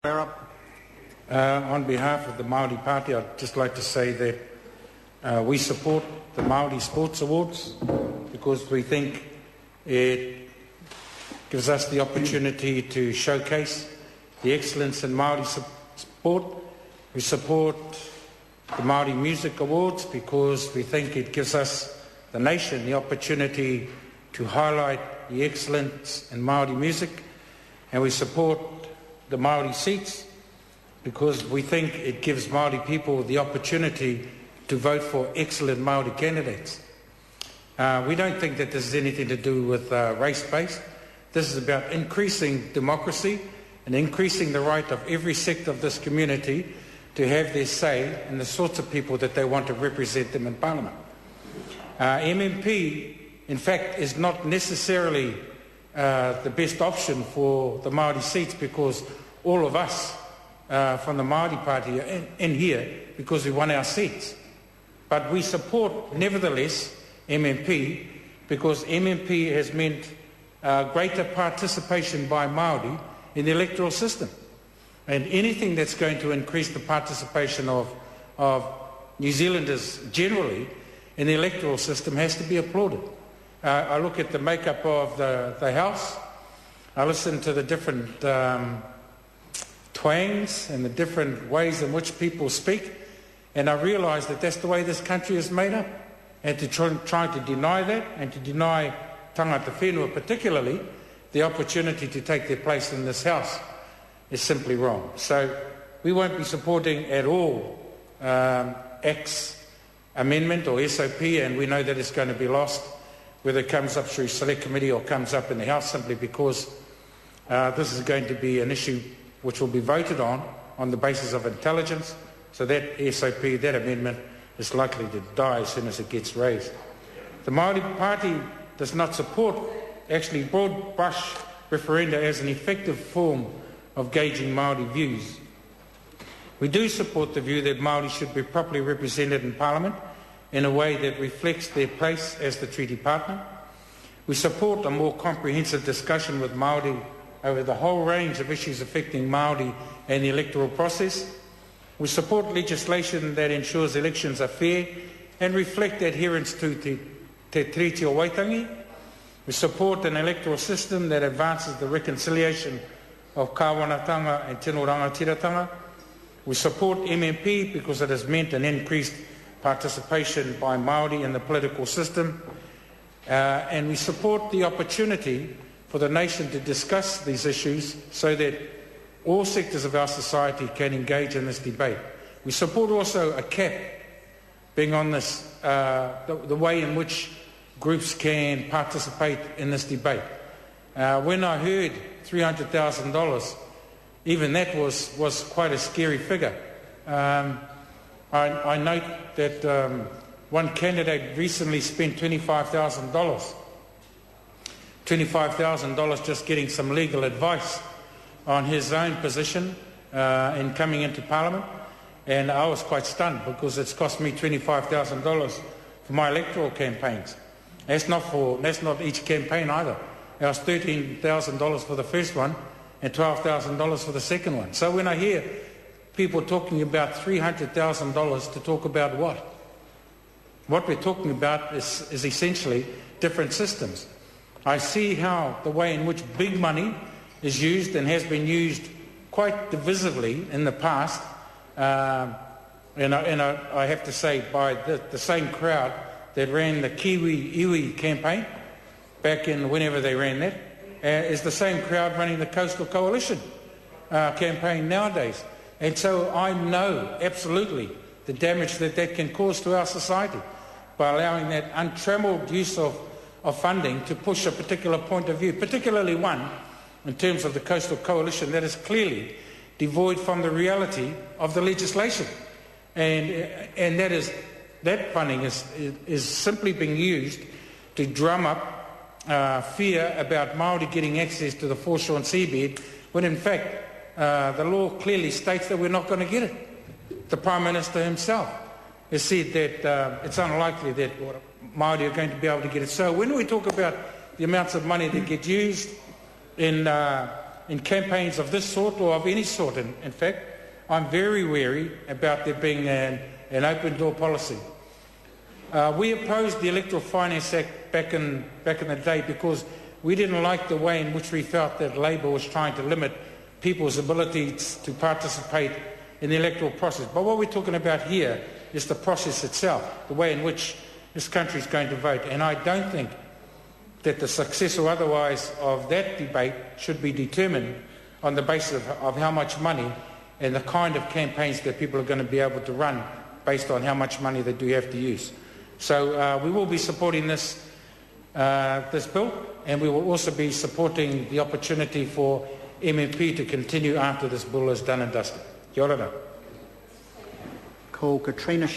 On behalf of the Māori Party, I'd just like to say that we support the Māori Sports Awards because we think it gives us the opportunity to showcase the excellence in Māori sport. We support the Māori Music Awards because we think it gives us, the nation, the opportunity to highlight the excellence in Māori music. And we support the Māori seats because we think it gives Māori people the opportunity to vote for excellent Māori candidates. We don't think that this has anything to do with race-based. This is about increasing democracy and increasing the right of every sector of this community to have their say in the sorts of people that they want to represent them in Parliament. MMP, in fact, is not necessarily the best option for the Māori seats because all of us from the Māori Party are in here because we won our seats. But we support, nevertheless, MMP because MMP has meant greater participation by Māori in the electoral system. And anything that's going to increase the participation of New Zealanders generally in the electoral system has to be applauded. I look at the makeup of the House, I listen to the different twangs and the different ways in which people speak, and I realise that that's the way this country is made up. And to try to deny that, and to deny tangata whenua particularly, the opportunity to take their place in this House is simply wrong. So we won't be supporting at all X amendment or SOP, and we know that it's going to be lost whether it comes up through Select Committee or comes up in the House, simply because this is going to be an issue which will be voted on the basis of intelligence. So that SOP, that amendment, is likely to die as soon as it gets raised. The Māori Party does not support actually broad brush referenda as an effective form of gauging Māori views. We do support the view that Māori should be properly represented in Parliament in a way that reflects their place as the treaty partner. We support a more comprehensive discussion with Māori over the whole range of issues affecting Māori and the electoral process. We support legislation that ensures elections are fair and reflect adherence to Te Tiriti o Waitangi. We support an electoral system that advances the reconciliation of kāwanatanga and tino rangatiratanga. We support MMP because it has meant an increased participation by Māori in the political system. And we support the opportunity for the nation to discuss these issues so that all sectors of our society can engage in this debate. We support also a cap being on this, the way in which groups can participate in this debate. When I heard $300,000, even that was quite a scary figure. I note that one candidate recently spent $25,000. $25,000 just getting some legal advice on his own position in coming into Parliament, and I was quite stunned because it's cost me $25,000 for my electoral campaigns. That's not each campaign either. It was $13,000 for the first one and $12,000 for the second one. So when I hear people talking about $300,000 to talk about what we're talking about is essentially different systems. I see how the way in which big money is used and has been used quite divisively in the past, and I have to say by the same crowd that ran the Kiwi Iwi campaign back in whenever they ran that, is the same crowd running the Coastal Coalition campaign nowadays. And so I know absolutely the damage that can cause to our society by allowing that untrammeled use of funding to push a particular point of view, particularly one in terms of the Coastal Coalition that is clearly devoid from the reality of the legislation. And that funding is simply being used to drum up fear about Māori getting access to the foreshore and seabed, when in fact the law clearly states that we're not going to get it. The Prime Minister himself has said that it's unlikely that Māori are going to be able to get it. So when we talk about the amounts of money that get used in in campaigns of this sort or of any sort, in fact, I'm very wary about there being an open door policy. We opposed the Electoral Finance Act back in the day because we didn't like the way in which we felt that Labor was trying to limit people's ability to participate in the electoral process. But what we're talking about here is the process itself, the way in which this country is going to vote. And I don't think that the success or otherwise of that debate should be determined on the basis of how much money and the kind of campaigns that people are going to be able to run based on how much money they do have to use. So we will be supporting this bill, and we will also be supporting the opportunity for MMP to continue after this bill is done and dusted. Kia ora. Call Katrina.